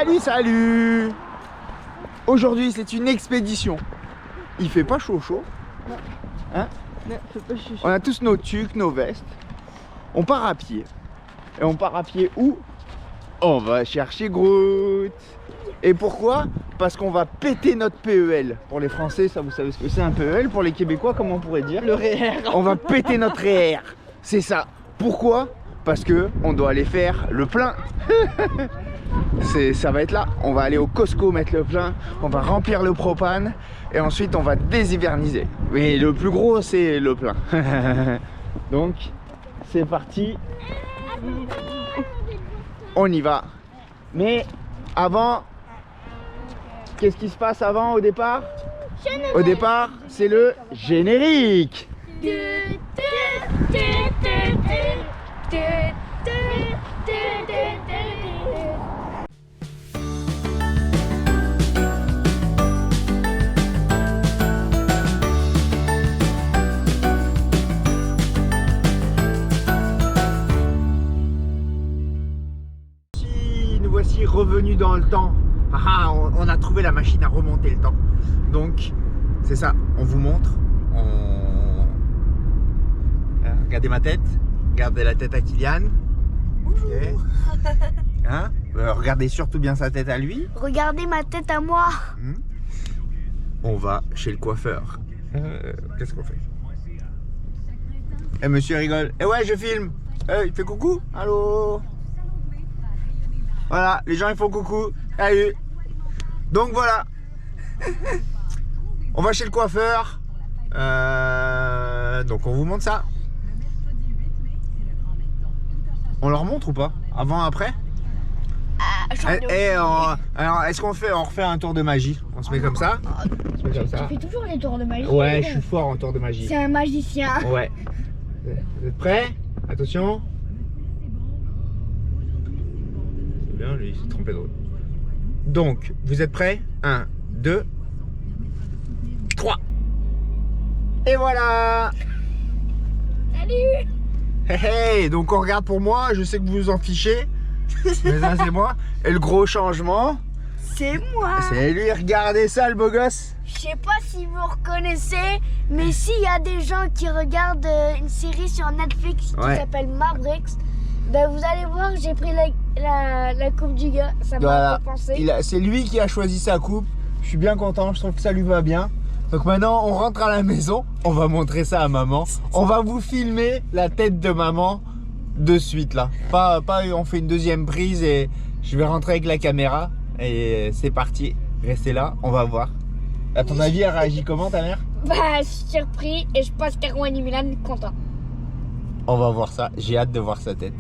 Salut, salut. Aujourd'hui, c'est une expédition. Il fait pas chaud chaud. Hein? Non, fait pas chaud. On a tous nos tuques, nos vestes. On part à pied. Et on part à pied où? On va chercher Groot. Et pourquoi? Parce qu'on va péter notre PEL. Pour les Français, ça vous savez ce que c'est un PEL. Pour les Québécois, comment on pourrait dire? Le REER. On va péter notre REER. C'est ça. Pourquoi? Parce que on doit aller faire le plein. Ça va être là. On va aller au Costco mettre le plein. On va remplir le propane. Et ensuite on va déshiverniser. Mais le plus gros c'est le plein. Donc c'est parti. On y va. Mais avant, qu'est-ce qui se passe avant au départ? Au départ, c'est le générique. Nous voici revenus dans le temps. On a trouvé la machine à remonter le temps. Donc, c'est ça, on vous montre. Regardez ma tête. Regardez la tête à Kylian. Okay. Hein? Regardez surtout bien sa tête à lui. Regardez ma tête à moi. On va chez le coiffeur. Qu'est-ce qu'on fait? Eh monsieur rigole. Eh ouais, je filme. Il fait coucou. Allô? Voilà, les gens ils font coucou. Salut. Donc voilà. On va chez le coiffeur. Donc on vous montre ça. On leur montre ou pas? Avant, après? Alors est-ce qu'on refait un tour de magie? On se met comme ça? On se met comme ça. Tu fais toujours les tours de magie. Ouais, je suis fort en tour de magie. C'est un magicien. Ouais. Vous êtes prêts? Attention. C'est bien, lui, il s'est trompé de route. Donc, vous êtes prêts? 1, 2, 3. Et voilà! Salut. Hey, donc on regarde pour moi, je sais que vous vous en fichez. Mais ça, c'est moi. Et le gros changement, C'est moi. c'est lui. Regardez ça, le beau gosse. Je sais pas si vous reconnaissez, mais s'il y a des gens qui regardent une série sur Netflix qui s'appelle Mabrix, ben vous allez voir, j'ai pris la coupe du gars. Ça m'a fait penser. C'est lui qui a choisi sa coupe. Je suis bien content, je trouve que ça lui va bien. Donc maintenant, on rentre à la maison. On va montrer ça à maman. On va vous filmer la tête de maman de suite là. Pas on fait une deuxième prise et je vais rentrer avec la caméra. Et c'est parti. Restez là, on va voir. À ton avis, elle réagit comment ta mère? Bah, surpris et je pense qu'Erwan Milan content. On va voir ça. J'ai hâte de voir sa tête.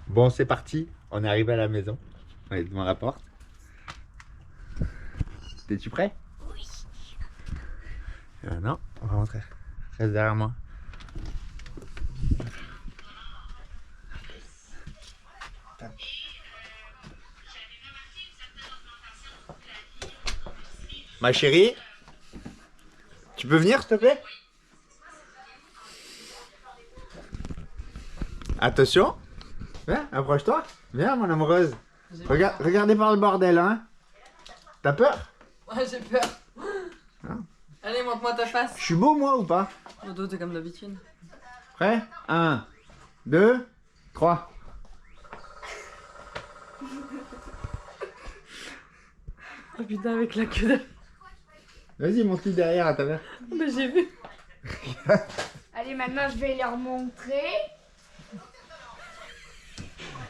Bon, c'est parti. On est arrivé à la maison. On est devant la porte. Es-tu prêt? Oui. Non, on va rentrer. Reste derrière moi. Ma chérie, tu peux venir s'il te plaît? Attention. Viens, approche-toi. Viens mon amoureuse. Regardez par le bordel, hein. T'as peur? Ouais, j'ai peur. Hein? Allez, montre-moi ta face. Je suis beau moi ou pas? Le dos, t'es comme d'habitude. Prêt? 1, 2, 3. Oh putain, avec la queue. Vas-y, monte-lui derrière à ta mère. Bah, j'ai vu. Allez, maintenant je vais leur montrer.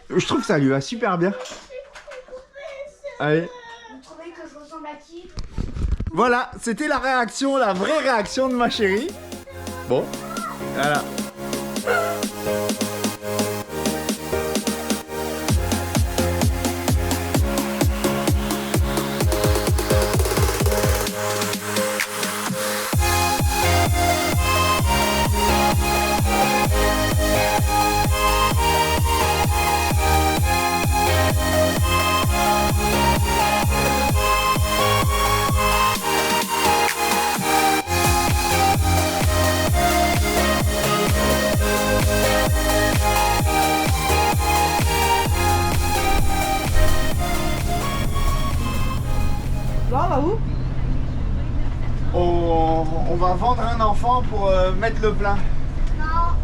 Je trouve que ça lui va super bien. Allez. Vous trouvez que je ressemble à qui? Voilà, c'était la réaction, la vraie réaction de ma chérie. Bon, voilà. va où? On va vendre un enfant pour mettre le plein. Non.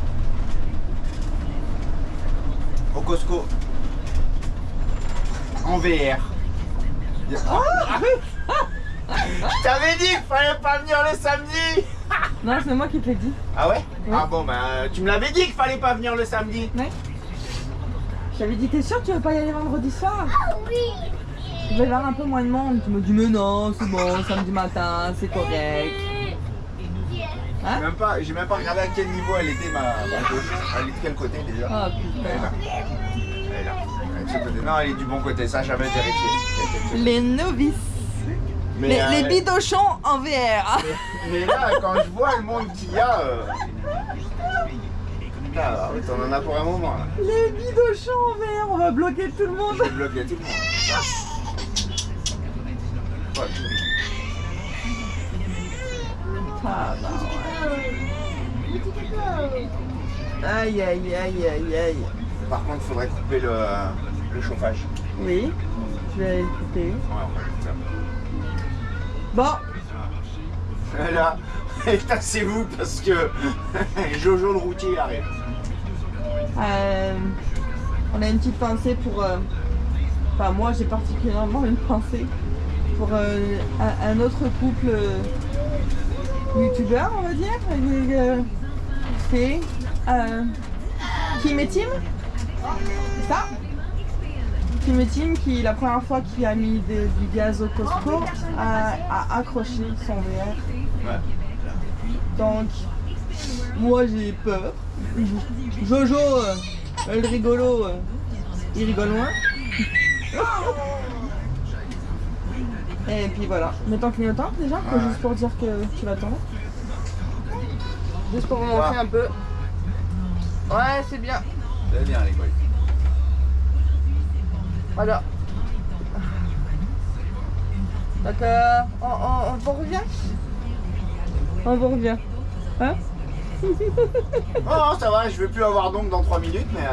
Au Costco. En VR. Je t'avais dit qu'il fallait pas venir le samedi. Non, c'est moi qui te l'ai dit. Ah ouais? Ouais. Ah bon, bah tu me l'avais dit qu'il fallait pas venir le samedi. Ouais. J'avais dit, t'es sûr que tu veux pas y aller vendredi soir? Ah oui. Il va y avoir un peu moins de monde. Tu me dis, mais non, c'est bon, samedi matin, c'est correct. Hein? J'ai même pas regardé à quel niveau elle était ma gauche. Elle est de quel côté déjà? Ah Elle est putain. là. Elle est là. Elle est de ce côté. Non, elle est du bon côté, ça j'avais vérifié. Les novices. Mais, Les bidochons en VR. mais là, quand je vois le monde qu'il y a. Putain, t'en en as pour un moment là. Les bidochons en VR, on va bloquer tout le monde. Je vais bloquer tout le monde. Ouais, Ah bah ouais. Aïe aïe aïe aïe aïe. Par contre, il faudrait couper le chauffage. Oui, je vais aller le couper. Ouais, on va le faire. Bon, Là, tassez-vous parce que Jojo le routier il arrive. on a une petite pensée pour... Enfin moi j'ai particulièrement une pensée pour un autre couple youtubeur on va dire. C'est Kim et Tim. C'est ça? Kim et Tim qui la première fois qu'il a mis du gaz au Costco a accroché son VR. Ouais. Donc moi j'ai peur. Jojo, le rigolo, il rigole moins. Et puis voilà. Mettons clignotant déjà, Ouais. juste pour dire que tu vas tomber. Juste pour vous montrer un peu. Ouais, c'est bien. C'est bien les gars. Voilà. D'accord. On vous revient? On vous revient. Hein? Oh, ça va, je vais plus avoir d'ongles dans 3 minutes, mais.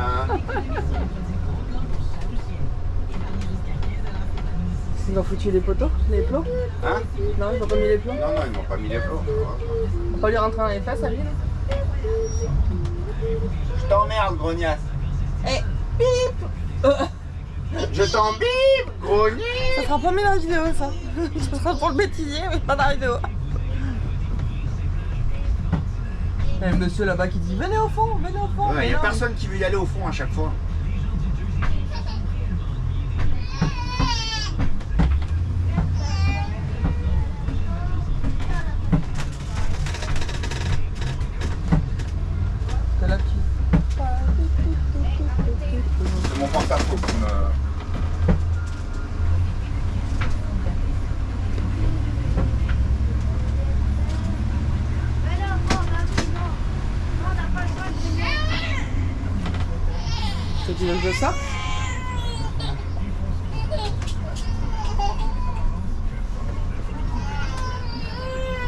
Ils ont foutu les poteaux, les plots? Hein? Non, ils ont pas mis les plots? Non, non, ils m'ont pas mis les plots. On va pas lui rentrer dans les fesses à lui là? Je t'emmerde, grognasse. Eh, bip! Je t'embime, grognasse. Ça sera pas mis dans la vidéo ça. Ça sera pour le bêtisier, mais pas dans la vidéo. Et le monsieur là-bas qui dit venez au fond, venez au fond. Il mais y a non. personne qui veut y aller au fond à chaque fois. C'est là dessus. C'est mon porte-à-faux qui me. Tu veux ça?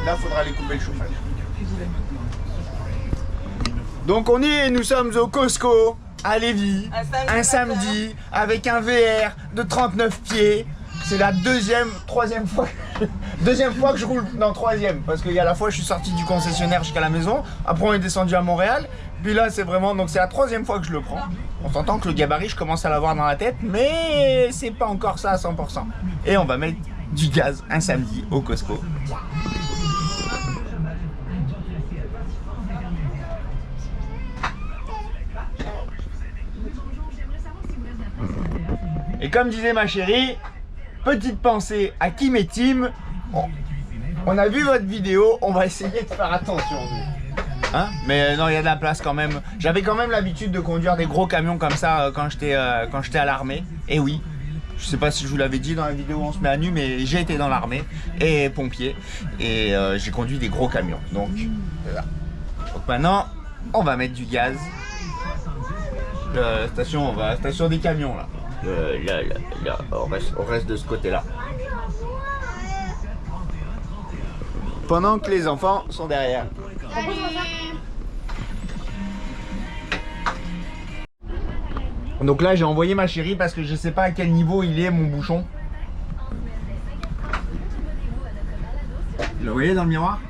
Là, faudra aller couper le chauffage. Donc nous sommes au Costco à Lévis, un samedi avec un VR de 39 pieds. C'est la troisième fois que je roule, non troisième, parce qu'il y a la fois je suis sorti du concessionnaire jusqu'à la maison, après on est descendu à Montréal, puis là c'est vraiment, donc c'est la troisième fois que je le prends. On s'entend que le gabarit je commence à l'avoir dans la tête, mais c'est pas encore ça à 100%. Et on va mettre du gaz un samedi au Costco. Et comme disait ma chérie, petite pensée à Kim et Tim. On a vu votre vidéo, on va essayer de faire attention. Hein? Mais non, il y a de la place quand même. J'avais quand même l'habitude de conduire des gros camions comme ça quand j'étais à l'armée. Et oui, je sais pas si je vous l'avais dit dans la vidéo on se met à nu, mais j'ai été dans l'armée et pompier. Et j'ai conduit des gros camions. Donc, voilà. Donc maintenant, on va mettre du gaz. Station des camions là. Là, on reste de ce côté-là. Pendant que les enfants sont derrière. Donc là, j'ai envoyé ma chérie parce que je sais pas à quel niveau il est mon bouchon. Le voyez dans le miroir?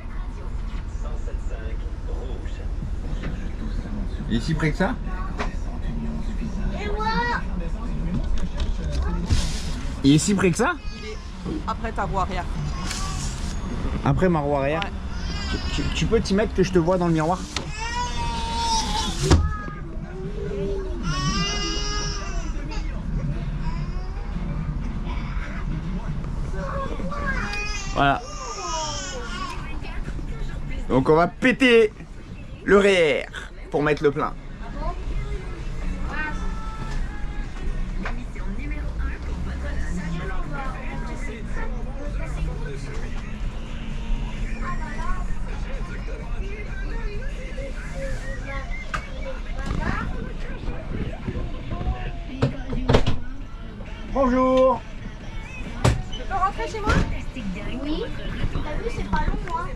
Il est si près que ça? Et moi? Il est si près que ça? Il est après ta voie arrière. Après ma roue arrière? Ouais. Tu peux t'y mettre que je te vois dans le miroir? Voilà. Donc on va péter le RER pour mettre le plein. Bonjour. Tu peux rentrer chez moi? Oui. T'as vu, c'est pas long, hein.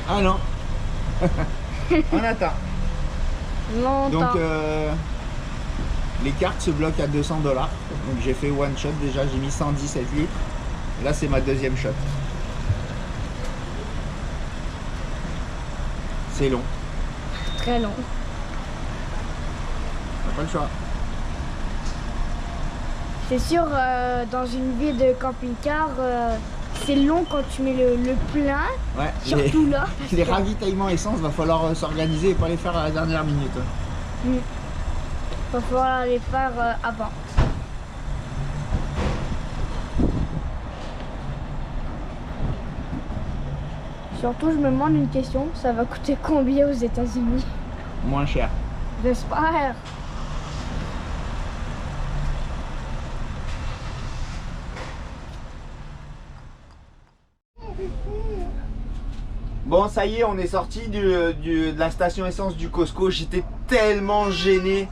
Ah non. On attend. Longtemps. Donc les cartes se bloquent à 200 $. Donc j'ai fait one shot déjà, j'ai mis 117 litres. Là c'est ma deuxième shot. C'est long, Très long. on n'a pas le choix. C'est sûr, dans une vie de camping-car, c'est long quand tu mets le plein, Ouais, surtout là. parce les que- ravitaillements essence, va falloir s'organiser et pas les faire à la dernière minute. Va falloir les faire avant. Surtout, je me demande une question, ça va coûter combien aux États-Unis? Moins cher. J'espère. Bon, ça y est, on est sorti de la station essence du Costco. J'étais tellement gêné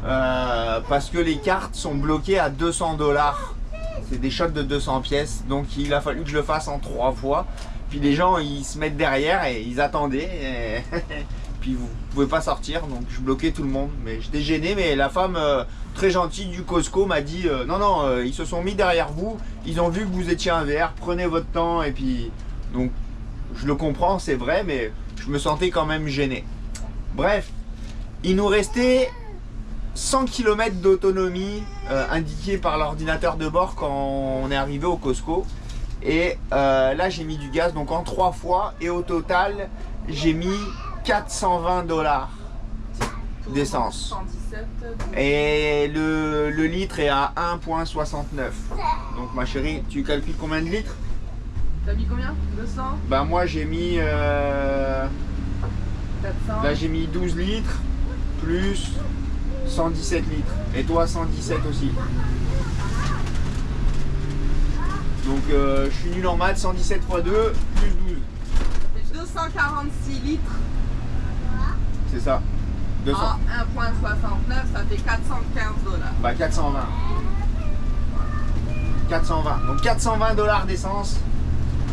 parce que les cartes sont bloquées à 200 $. C'est des shots de 200 pièces, donc il a fallu que je le fasse en 3 fois. Puis les gens, ils se mettent derrière et ils attendaient. Et puis vous pouvez pas sortir, donc je bloquais tout le monde. Mais j'étais gêné, mais la femme très gentille du Costco m'a dit non, ils se sont mis derrière vous. Ils ont vu que vous étiez un VR, prenez votre temps. Et puis donc je le comprends, c'est vrai, mais je me sentais quand même gêné. Bref, il nous restait 100 km d'autonomie indiquée par l'ordinateur de bord quand on est arrivé au Costco. Et là j'ai mis du gaz donc en 3 fois et au total j'ai mis 420 $ d'essence. 117. Et le litre est à 1,69. Donc ma chérie, tu calcules combien de litres? T'as mis combien? 200? Bah moi j'ai mis 400? là j'ai mis 12 litres plus 117 litres. Et toi 117 aussi. Donc je suis nul en maths, 117 x 2 plus 12. C'est 246 litres C'est ça. 200. en 1,69, ça fait 415 $. Bah 420. 420. Donc 420 $ d'essence.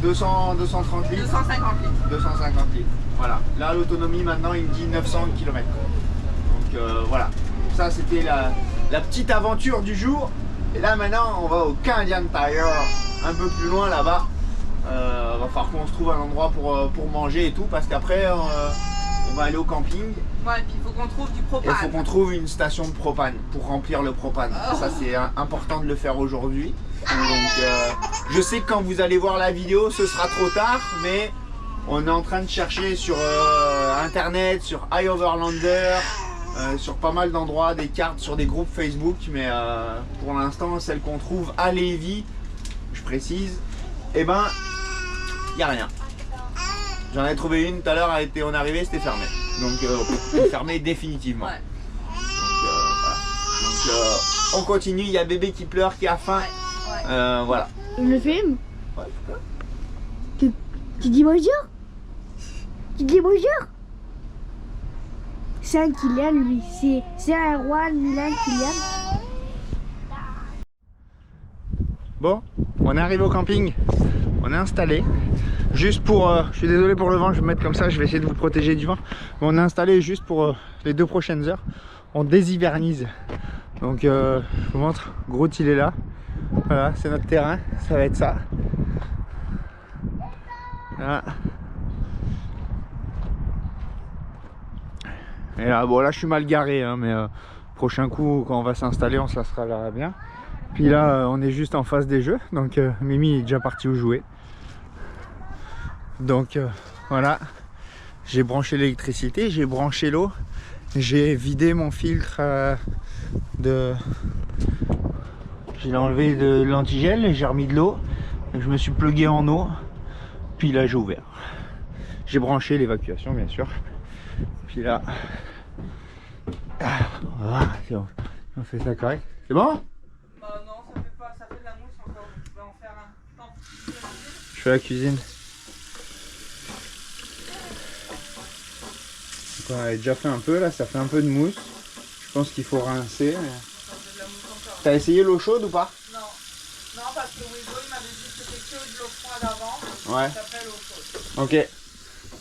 230 litres. 250 litres. 250 litres. Voilà. Là l'autonomie maintenant il me dit 900 km. Donc voilà. Ça c'était la petite aventure du jour. Et là maintenant on va au Canadian Tire. Un peu plus loin là-bas. Va falloir qu'on se trouve un endroit pour manger et tout. Parce qu'après on va aller au camping. Ouais, et puis il faut qu'on trouve du Et il propane. faut qu'on trouve une station de propane pour remplir le propane. Ça c'est important de le faire aujourd'hui. Donc je sais que quand vous allez voir la vidéo ce sera trop tard, mais on est en train de chercher sur internet, sur iOverlander, sur pas mal d'endroits, des cartes sur des groupes Facebook, mais pour l'instant celle qu'on trouve à Lévis, je précise, et ben il n'y a rien. J'en ai trouvé une tout à l'heure, on est arrivé, c'était fermé. Donc fermé définitivement. Ouais. Donc, voilà. Donc on continue, il y a bébé qui pleure, qui a faim. Ouais. Voilà. Le film? Ouais. Tu dis bonjour? Tu dis bonjour? C'est un Kylian, lui. C'est un roi, lui, un Kylian. Bon, on est arrivé au camping. On est installé. Juste pour... je suis désolé pour le vent, je vais me mettre comme ça, je vais essayer de vous protéger du vent. Mais on est installé juste pour les 2 prochaines heures. On déshivernise Donc je vous montre, Groot il est là. Voilà, c'est notre terrain, ça va être ça. Voilà. Et là, bon là je suis mal garé, hein, mais prochain coup quand on va s'installer on s'installera bien. Puis là on est juste en face des jeux, donc Mimi est déjà partie où jouer. Donc voilà, j'ai branché l'électricité, j'ai branché l'eau, j'ai vidé mon filtre j'ai enlevé de l'antigel et j'ai remis de l'eau. Je me suis plugué en eau, puis là j'ai ouvert. J'ai branché l'évacuation bien sûr. Puis là, voilà, on fait ça correct. C'est bon? Bah non, ça fait pas, ça fait de la mousse encore. Je vais en faire un. Non. Je fais la cuisine. Donc on avait déjà fait un peu là, ça fait un peu de mousse. Je pense qu'il faut rincer. Ça fait de la mousse encore. T'as essayé l'eau chaude ou pas? Non. Non, parce que Wezo il m'avait dit que c'était que de l'eau froide avant. Ouais. Ça fait l'eau chaude. Ok.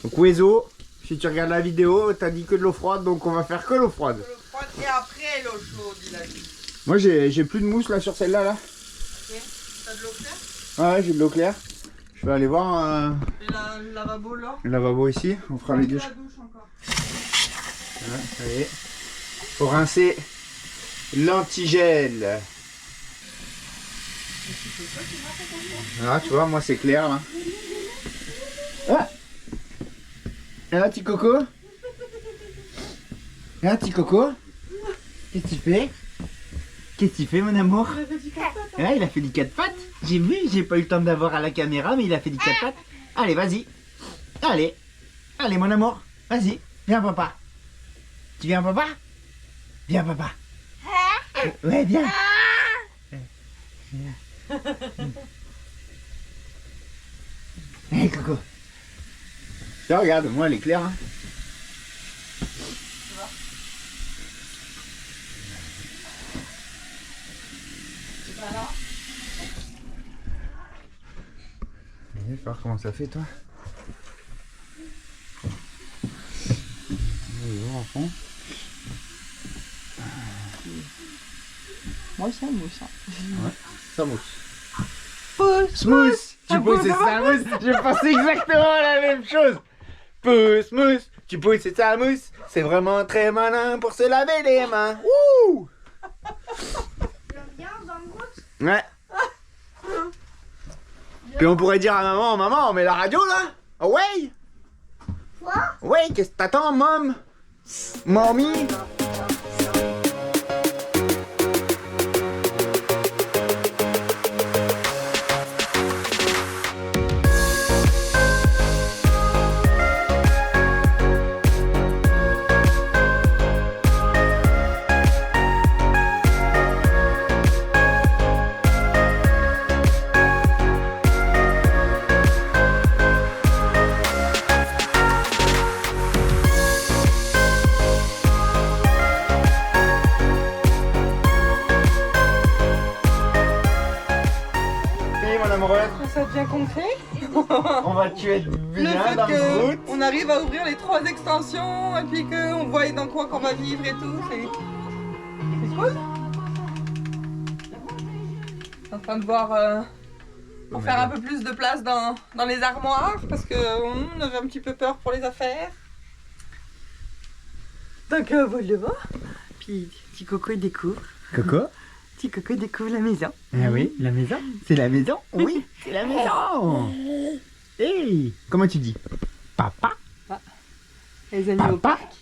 Donc Wezo, si tu regardes la vidéo, t'as dit que de l'eau froide, donc on va faire que l'eau froide. Que l'eau froide et après l'eau chaude, il a dit. Moi j'ai plus de mousse là sur celle-là là. Ok. T'as de l'eau claire? Ouais, j'ai de l'eau claire. Je vais aller voir Et le lavabo là? le lavabo ici, on fera les douches. La douche encore. Voilà, ça y est. Faut rincer l'antigel. Ah, tu vois, moi c'est clair là. Ah, ah petit coco. Ah, petit coco. Qu'est-ce que tu fais? Qu'est-ce que tu fais, mon amour? Ah, il a fait du 4 pattes. J'ai vu, j'ai pas eu le temps d'avoir à la caméra, mais il a fait du 4 pattes. Allez, vas-y. Allez. Allez, mon amour. Vas-y. Viens, papa. Tu viens, papa? Viens, papa. Ouais, viens. Hé, Coco. Tiens, regarde, moi, elle est claire. Hein. Tu vas voir comment ça fait, toi. En fond. Moi, ça mousse. Ouais, ça mousse. Pousse, Mousse, tu pousses et ça mousse. J'ai pensé exactement la même chose. Pousse, mousse, tu pousses et ça mousse. C'est vraiment très malin pour se laver les mains. Ouh. Ouais. Puis on pourrait dire à maman, maman, on met la radio là. Oh ouais. Quoi? Ouais, qu'est-ce que t'attends, mom? Mommy? Ça devient concret. On va tuer Le bien fait dans le route. qu'on arrive à ouvrir les 3 extensions et puis qu'on voit dans quoi qu'on va vivre et tout, c'est cool. En train de voir pour faire un peu plus de place dans les armoires parce qu'on avait un petit peu peur pour les affaires. Donc voilà. Puis petit Coco il découvre. Coco? Petit Coco découvre la maison. Ah oui, la maison? C'est la maison? Oui, c'est la maison! Hey! Comment tu dis? Papa? Les amis au Papa? parc.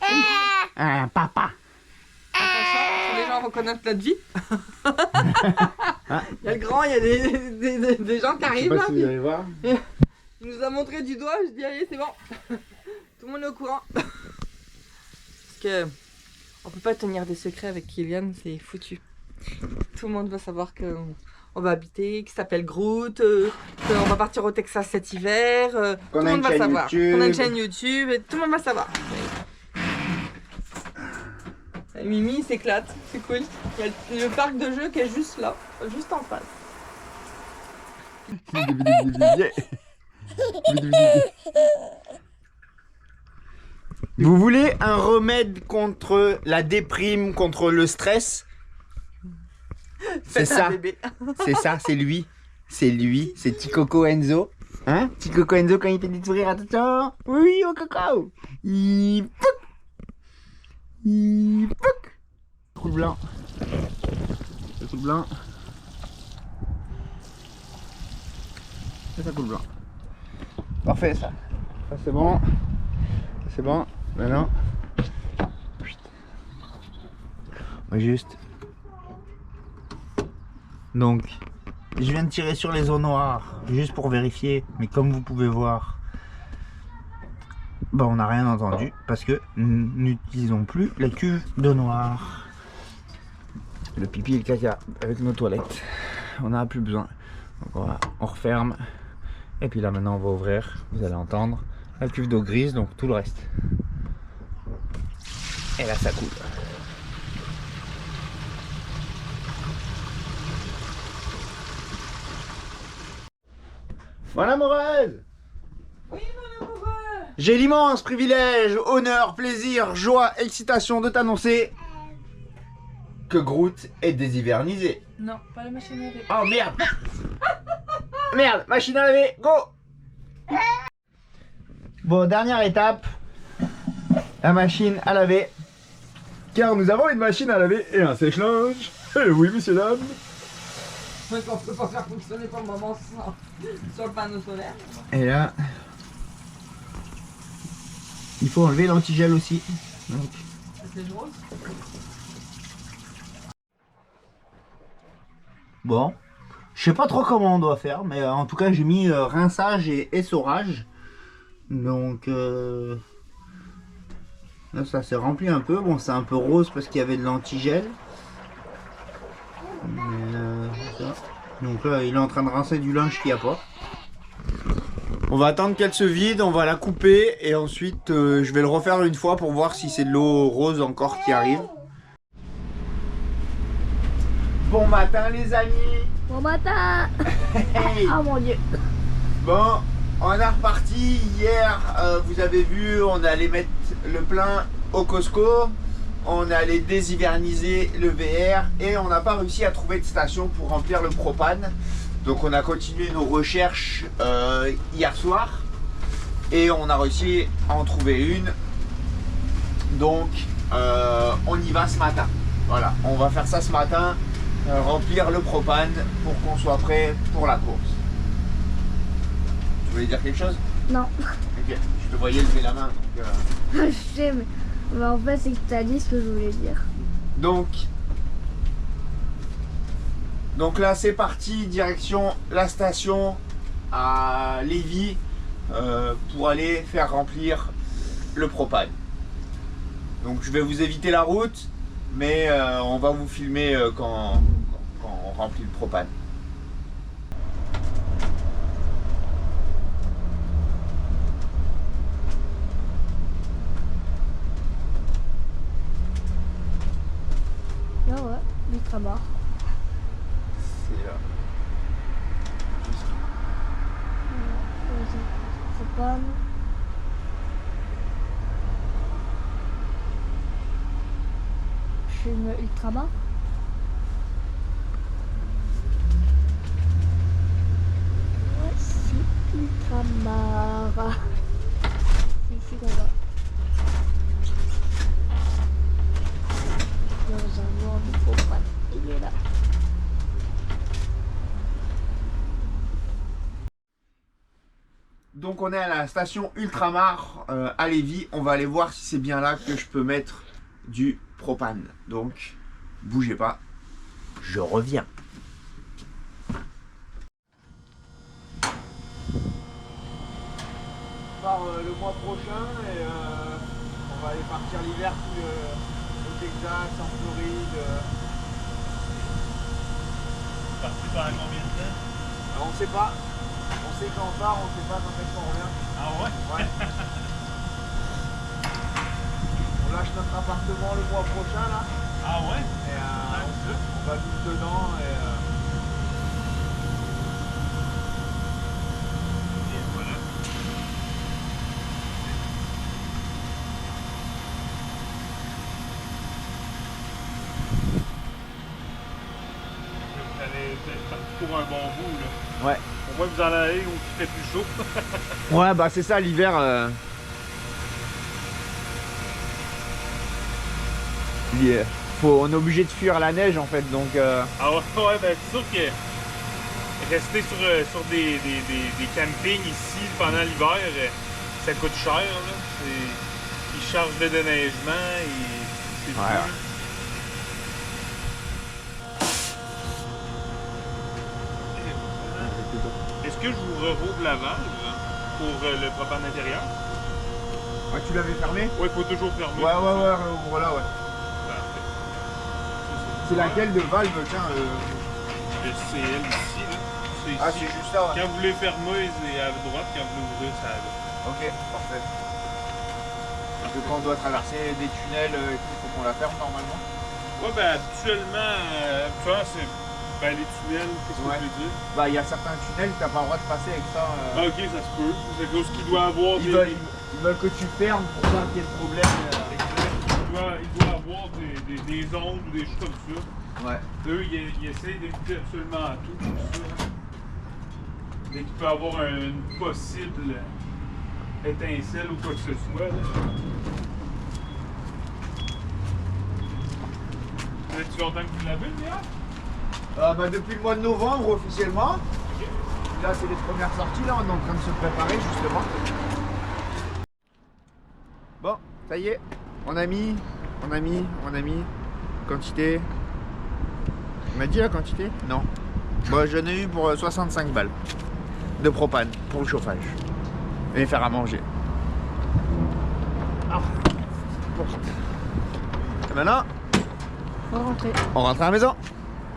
Ah, papa! Attention, les gens reconnaissent notre vie. Il y a le grand, il y a des gens qui Je sais arrivent pas là. si vous allez voir. Il nous a montré du doigt, je dis allez c'est bon. Tout le monde est au courant. Parce que on peut pas tenir des secrets avec Kylian, c'est foutu. Tout le monde va savoir qu'on va habiter, qu'il s'appelle Groot, qu'on va partir au Texas cet hiver. Tout le monde va savoir. Qu'on a une chaîne YouTube, et tout le monde va savoir. Et Mimi s'éclate, c'est cool. Il y a le parc de jeux qui est juste là, juste en face. Vous voulez un remède contre la déprime, contre le stress? C'est ça. C'est ça, c'est lui. C'est lui, c'est Ticoco Enzo. Hein? Ticoco Enzo quand il fait des sourires, attention. Oui, au coco. Il pouc. Coup de blanc. Le coup de blanc. Ça coule blanc. Parfait ça. Ça c'est bon. C'est bon. Maintenant. On va juste. Donc, je viens de tirer sur les eaux noires, juste pour vérifier. Mais comme vous pouvez voir, bah on n'a rien entendu parce que nous n'utilisons plus la cuve d'eau noire. Le pipi et le caca avec nos toilettes. On n'a plus besoin. Donc on referme. Et puis là maintenant on va ouvrir. Vous allez entendre la cuve d'eau grise, donc tout le reste. Et là ça coule. Voilà Morel. Oui, mon amoureux. J'ai l'immense privilège, honneur, plaisir, joie, excitation de t'annoncer que Groot est déshivernisé. Non, pas la machine à laver. Oh merde. Merde, machine à laver, go. Bon, dernière étape, la machine à laver. Car nous avons une machine à laver et un sèche-linge. Eh oui, messieurs, dames. Donc on peut pas faire fonctionner pour le moment sans sur le panneau solaire. Et là, il faut enlever l'antigel aussi. Donc. C'est drôle. Bon, je sais pas trop comment on doit faire, mais en tout cas j'ai mis rinçage et essorage. Donc là ça s'est rempli un peu. Bon, c'est un peu rose parce qu'il y avait de l'antigel. Ça. Donc là il est en train de rincer du linge qu'il n'y a pas. On va attendre qu'elle se vide, on va la couper et ensuite je vais le refaire une fois pour voir si c'est de l'eau rose encore qui arrive. Bon matin les amis. Bon matin. Hey. Oh mon dieu. Bon, on a reparti. Hier, vous avez vu, on allait mettre le plein au Costco. On allait déshiverniser le VR et on n'a pas réussi à trouver de station pour remplir le propane. Donc on a continué nos recherches hier soir et on a réussi à en trouver une. Donc on y va ce matin. Voilà, on va faire ça ce matin. Remplir le propane pour qu'on soit prêt pour la course. Tu voulais dire quelque chose? Non. Ok, je te voyais lever la main. Je sais, mais en fait, c'est que tu as dit ce que je voulais dire. Donc là, c'est parti, direction la station à Lévis pour aller faire remplir le propane. Donc je vais vous éviter la route. Mais on va vous filmer quand on remplit le propane. Ah ouais, l'ultramar. C'est là. Propane. Je fume ultramar. Voici ultramar. C'est ici qu'on va. Nous avons du propane. Il est là. Donc on est à la station Ultramar à Lévis. On va aller voir si c'est bien là que je peux mettre du propane. Donc bougez pas, je reviens. On part le mois prochain et on va aller partir l'hiver au Texas, en Floride. Parti par combien de temps? Alors, on sait pas. On sait quand on part, on sait pas quand est-ce qu'on revient. Ah ouais? Ouais. On lâche notre appartement le mois prochain là. Ah ouais? Et ça. on va vivre dedans et Voilà. c'est parti pour un bon bout, là. Ouais. On va vous en aller où il fait plus chaud. Ouais, bah c'est ça, l'hiver. On est obligé de fuir la neige en fait, donc. Ah ouais, ben c'est sûr que rester sur des campings ici pendant l'hiver, ça coûte cher, là. Ils chargent de déneigement et c'est Ouais. dur. Est-ce que je vous rouvre la valve pour le propane intérieur? Ouais, tu l'avais fermé? Ouais, il faut toujours fermer. Ouais, voilà, ouais. Parfait. C'est laquelle de valve, tiens Le CL ici, là. C'est Ah, ici. c'est juste ça, ouais. Quand vous voulez fermer, c'est à droite. Quand vous voulez ouvrir, c'est à gauche. Ok, parfait. Parce que quand on doit traverser des tunnels et tout, faut qu'on la ferme normalement. Ouais, ben habituellement, c'est les tunnels, qu'est-ce que Ouais. je veux dire? Bah, il y a certains tunnels que t'as pas le droit de passer avec ça. Ah, ok, ça se peut. C'est cause qu'il doit avoir Ils veulent que tu fermes pour pas qu'il y ait de problème avec il doit avoir des ondes ou des choses comme ça. Ouais. Eux, ils essayent d'éviter absolument tout comme ça. Dès qu'il peut y avoir une possible étincelle ou quoi que ce soit. Là. Ça fait-tu longtemps que tu l'avais, Léa? Bah, depuis le mois de novembre officiellement. Là, c'est les premières sorties, là, on est en train de se préparer justement. Bon, ça y est, on a mis. Quantité. On m'a dit la quantité? Non. Bon, j'en ai eu pour 65 balles de propane pour le chauffage. Et faire à manger. Ah. Bon. Et maintenant, Faut rentrer. on rentre à la maison.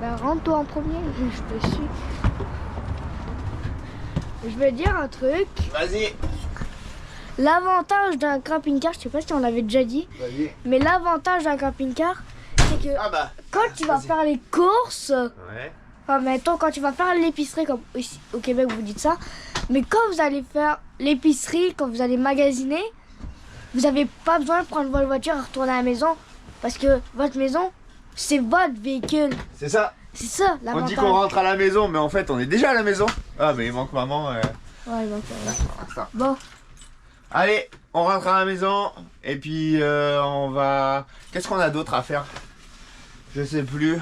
Bah rentre-toi en premier, je te suis. Je vais dire un truc. Vas-y. L'avantage d'un camping-car, je sais pas si on l'avait déjà dit, Vas-y. mais l'avantage d'un camping-car, c'est que Ah bah. quand tu vas faire les courses, Ouais. enfin mettons quand tu vas faire l'épicerie, comme ici au Québec vous dites ça, mais quand vous allez faire l'épicerie, quand vous allez magasiner, vous n'avez pas besoin de prendre votre voiture et retourner à la maison, parce que votre maison, c'est votre véhicule. C'est ça. C'est ça On l'avantage. dit qu'on rentre à la maison, mais en fait, on est déjà à la maison. Ah, mais il manque maman. Ouais, il manque rien. Ça. Bon, Allez, on rentre à la maison. Et puis, on va. Qu'est-ce qu'on a d'autre à faire? Je sais plus.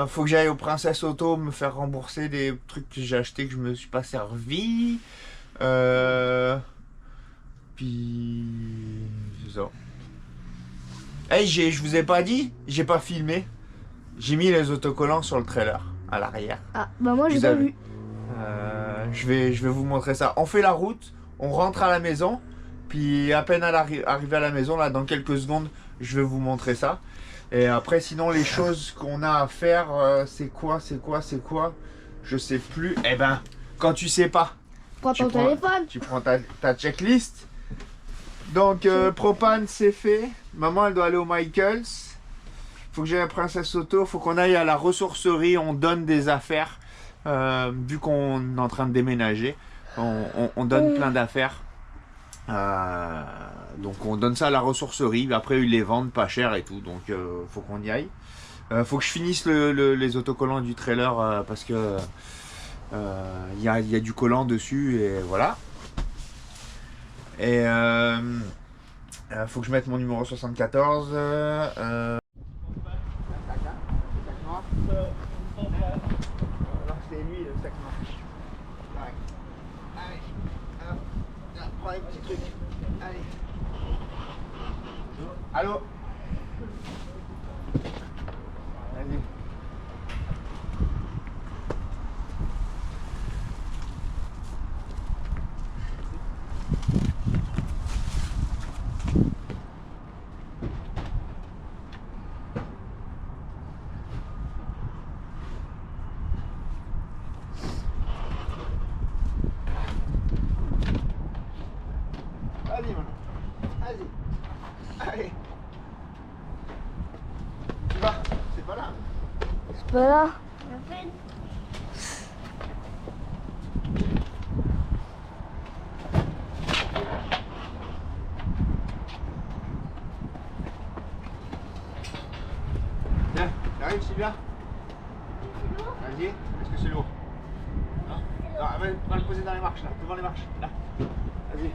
Faut que j'aille au Princesse Auto me faire rembourser des trucs que j'ai achetés que je me suis pas servi. Puis. C'est ça. Hey, je vous ai pas dit, j'ai pas filmé. J'ai mis les autocollants sur le trailer, à l'arrière. ah bah moi j'ai Vous pas avez- vu. Je vais vous montrer ça. On fait la route, on rentre à la maison, puis à peine arrivé à la maison, là, dans quelques secondes, je vais vous montrer ça. Et après, sinon, les choses qu'on a à faire, c'est quoi? Je sais plus. Eh ben, quand tu sais pas, Prends tu ton prends- téléphone. tu prends ta checklist. Donc, propane, c'est fait. Maman, elle doit aller au Michaels. Faut que j'aille à Princesse Auto. Faut qu'on aille à la ressourcerie. On donne des affaires. Vu qu'on est en train de déménager, on donne plein d'affaires. Donc, on donne ça à la ressourcerie. Après, ils les vendent pas cher et tout. Donc, faut qu'on y aille. Faut que je finisse les autocollants du trailer parce que il y a du collant dessus et voilà. Et faut que je mette mon numéro 74. C'est lui le sac noir. Ouais. Allez, hop, là, prends les petits trucs. Allez. Allô? Vas-y. Vas-y, maintenant. Vas-y. Allez. Tu vas? C'est pas là. C'est pas là. Tiens, t'arrives, Sylvia? Vas-y. Est-ce que que c'est lourd. Hein? Non, va le poser dans les marches là, devant les marches. Là. Vas-y.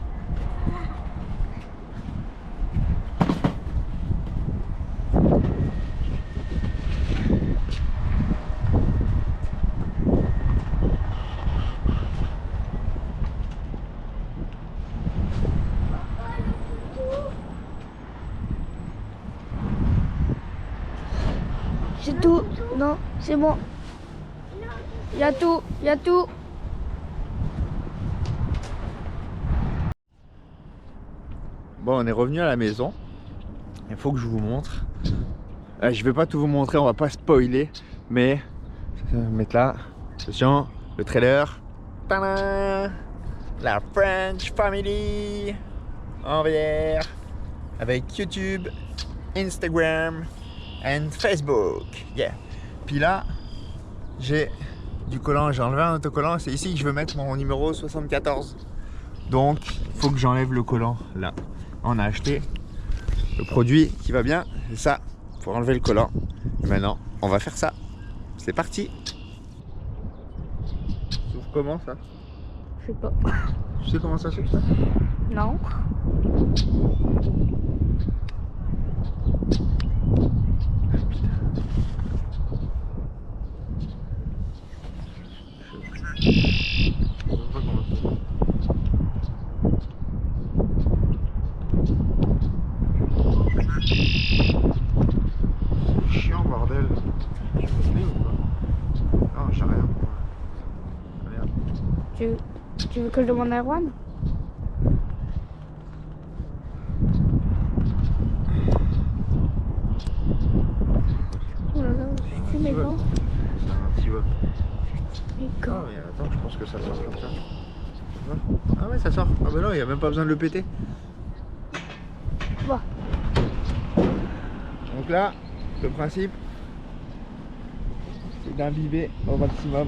C'est tout. Non, c'est bon. Il y a tout, il y a tout. Bon, on est revenu à la maison. Il faut que je vous montre. Je vais pas tout vous montrer, on va pas spoiler, mais je vais mettre là. Attention, le trailer. Tadam! La French Family en VR avec YouTube, Instagram et Facebook. Yeah. Puis là, j'ai du collant, j'ai enlevé un autocollant. C'est ici que je veux mettre mon numéro 74. Donc, il faut que j'enlève le collant là. On a acheté le produit qui va bien, c'est ça, pour enlever le collant. Et maintenant, on va faire ça. C'est parti. S'ouvre comment ça? Je sais pas. Tu sais comment ça s'ouvre ça? Non. C'est chiant bordel. Tu peux venir ou pas? Non, j'ai rien. Regarde. Tu veux que je demande à Erwan? Oh là là, c'est mes gants. C'est un petit web. Mes Ah gants. mais attends, je pense que ça sort comme ça. Tu vois? Ah ouais, ça sort. Ah bah non, il n'y a même pas besoin de le péter. Bon. Donc là, le principe, c'est d'imbiber au maximum.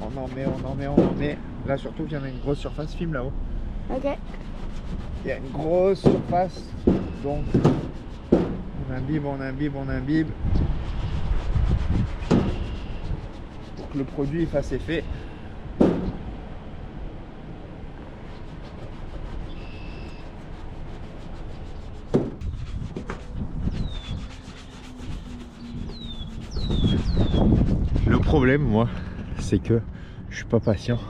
On en met, on en met, on en met. Là surtout qu'il y en a une grosse surface, filme là-haut. Ok. Il y a une grosse surface, donc on imbibe, on imbibe, on imbibe. Pour que le produit fasse effet. Le problème, moi, c'est que je suis pas patient.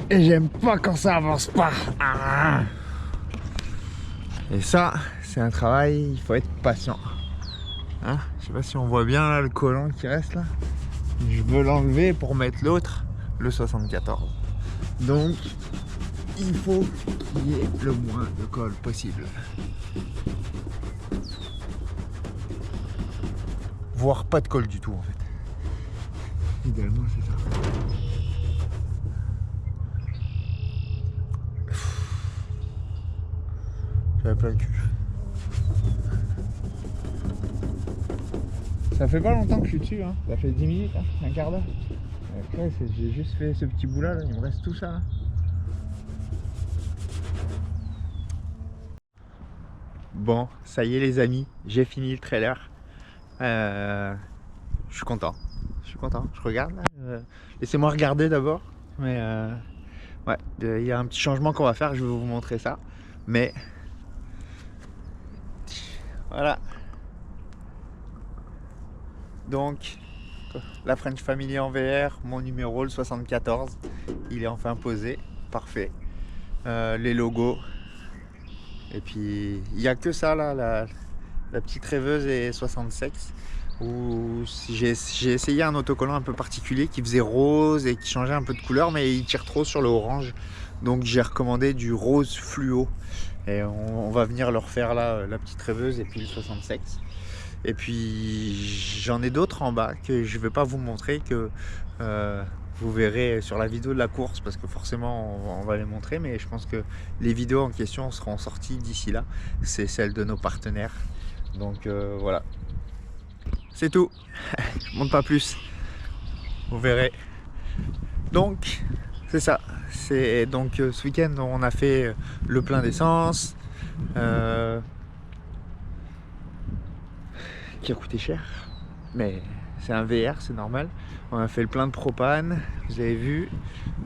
Et j'aime pas quand ça avance pas. Ah. Et ça, c'est un travail, il faut être patient. Hein? Je sais pas si on voit bien là le collant qui reste là. Je veux l'enlever pour mettre l'autre, le 74. Donc, il faut qu'il y ait le moins de colle possible. Voire pas de colle du tout en fait. Idéalement c'est ça. J'avais plein le cul. Ça fait pas longtemps que je suis dessus, hein. Ça fait 10 minutes, hein. Un quart d'heure. Après j'ai juste fait ce petit bout là, il me reste tout ça là. Bon, ça y est les amis, j'ai fini le trailer. Je suis content. Je regarde là. Laissez-moi regarder d'abord. Mais ouais, il y a un petit changement qu'on va faire. Je vais vous montrer ça. Mais voilà. Donc la French Family en VR, mon numéro le 74. Il est enfin posé. Parfait. Les logos. Et puis il n'y a que ça là, la petite rêveuse et 66. Où j'ai essayé un autocollant un peu particulier qui faisait rose et qui changeait un peu de couleur, mais il tire trop sur le orange, donc j'ai recommandé du rose fluo et on va venir leur faire là la petite rêveuse et puis le 66. Et puis j'en ai d'autres en bas que je vais pas vous montrer, que vous verrez sur la vidéo de la course, parce que forcément on va les montrer, mais je pense que les vidéos en question seront sorties d'ici là. C'est celles de nos partenaires, donc voilà. C'est tout, je monte pas plus, vous verrez. Donc c'est ça, c'est donc ce week-end on a fait le plein d'essence qui a coûté cher, mais c'est un VR, c'est normal. On a fait le plein de propane, vous avez vu.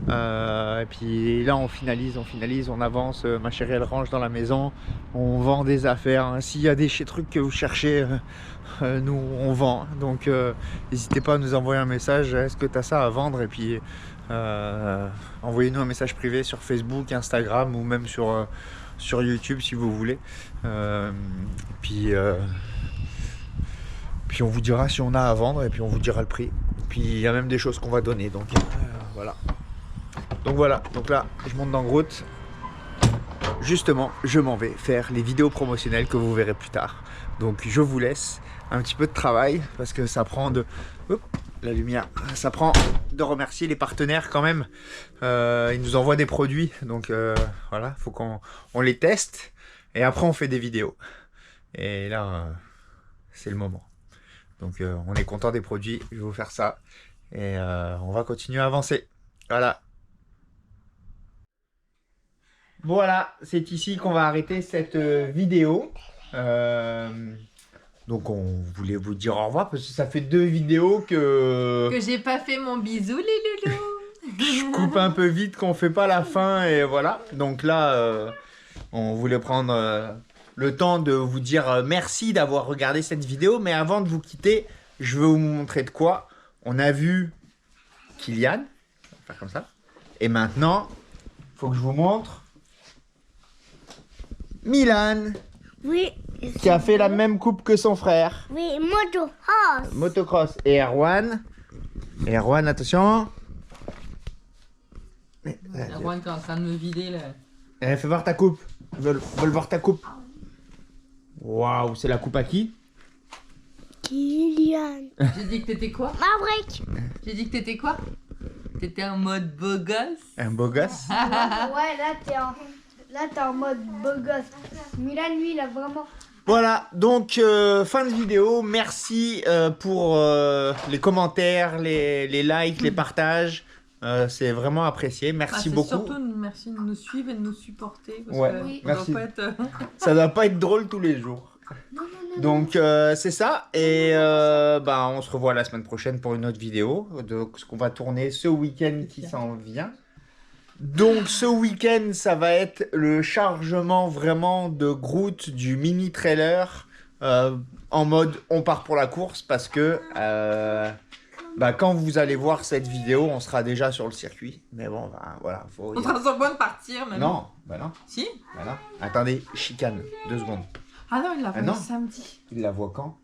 Et puis là on finalise, on avance. Ma chérie elle range dans la maison, on vend des affaires. Hein. S'il y a des trucs que vous cherchez, nous on vend. Donc n'hésitez pas à nous envoyer un message, est-ce que tu as ça à vendre? Et puis envoyez-nous un message privé sur Facebook, Instagram ou même sur YouTube si vous voulez. Puis on vous dira si on a à vendre et puis on vous dira le prix. Puis il y a même des choses qu'on va donner. Donc voilà. Donc là, je monte dans Groot. Justement, je m'en vais faire les vidéos promotionnelles que vous verrez plus tard. Donc je vous laisse un petit peu de travail parce que ça prend de... Hop, la lumière. Ça prend de remercier les partenaires quand même. Ils nous envoient des produits. Donc voilà, faut qu'on les teste. Et après on fait des vidéos. Et là, c'est le moment. Donc on est content des produits. Je vais vous faire ça. Et on va continuer à avancer. Voilà. Voilà, c'est ici qu'on va arrêter cette vidéo. Donc on voulait vous dire au revoir parce que ça fait 2 vidéos que j'ai pas fait mon bisou les loulous. Je coupe un peu vite, qu'on fait pas la fin et voilà. Donc là, on voulait prendre le temps de vous dire merci d'avoir regardé cette vidéo. Mais avant de vous quitter, je veux vous montrer de quoi. On a vu Kylian, on va faire comme ça. Et maintenant, il faut que je vous montre Milan, Oui. qui a fait la même coupe que son frère. Oui, motocross. Motocross. Et Erwan. Et Erwan, attention. Erwan qui est en train de me vider là. Fais voir ta coupe. Ils veulent voir ta coupe. Waouh, c'est la coupe à qui? Kylian. J'ai dit que t'étais quoi? Maverick. J'ai dit que t'étais quoi? T'étais en mode beau gosse? Un beau gosse. Ouais, là t'es en mode beau gosse. Milan, lui, il a vraiment... Voilà, donc fin de vidéo. Merci pour les commentaires, les likes, les partages. C'est vraiment apprécié. Merci beaucoup. Surtout merci de nous suivre et de nous supporter. Parce Ouais, que oui. merci. Doit pas être, Ça doit pas être drôle tous les jours. Donc c'est ça. Et on se revoit la semaine prochaine pour une autre vidéo. Donc ce qu'on va tourner ce week-end qui s'en vient. Donc ce week-end, ça va être le chargement vraiment de Groot du mini trailer en mode on part pour la course parce que quand vous allez voir cette vidéo, on sera déjà sur le circuit. Mais bon, voilà. On sera sur le point de partir maintenant. Non, non. Si? Non. Attendez, chicane, 2 secondes. Ah non, il l'a non. vu samedi. Il la voit quand?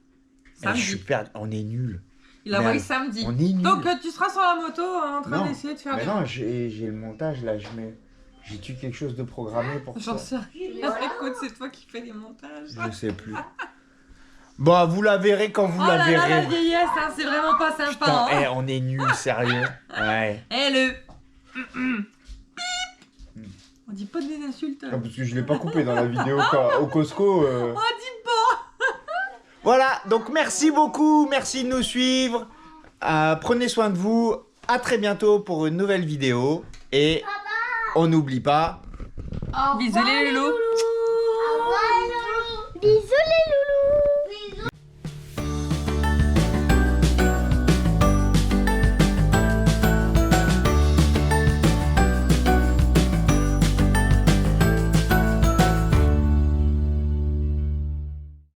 Samedi. Je suis perdu. On est nuls. Il l'a vu samedi. On est nuls. Donc tu seras sur la moto en train d'essayer de faire mais non, j'ai le montage là, j'ai-tu quelque chose de programmé pour J'en ça? sais rien. Écoute, c'est toi qui fais les montages. Je sais plus. Bon, vous la verrez quand vous la verrez. Oh là là, la vieillesse, hein, c'est vraiment pas sympa. Putain, Hein. on est nuls, sérieux. Ouais. Le... On dit pas des insultes. Ah, parce que je l'ai pas coupé dans la vidéo au Costco. On dit pas. Voilà, donc merci beaucoup, merci de nous suivre. Prenez soin de vous. À très bientôt pour une nouvelle vidéo. Et on n'oublie pas. Bisous les loulous.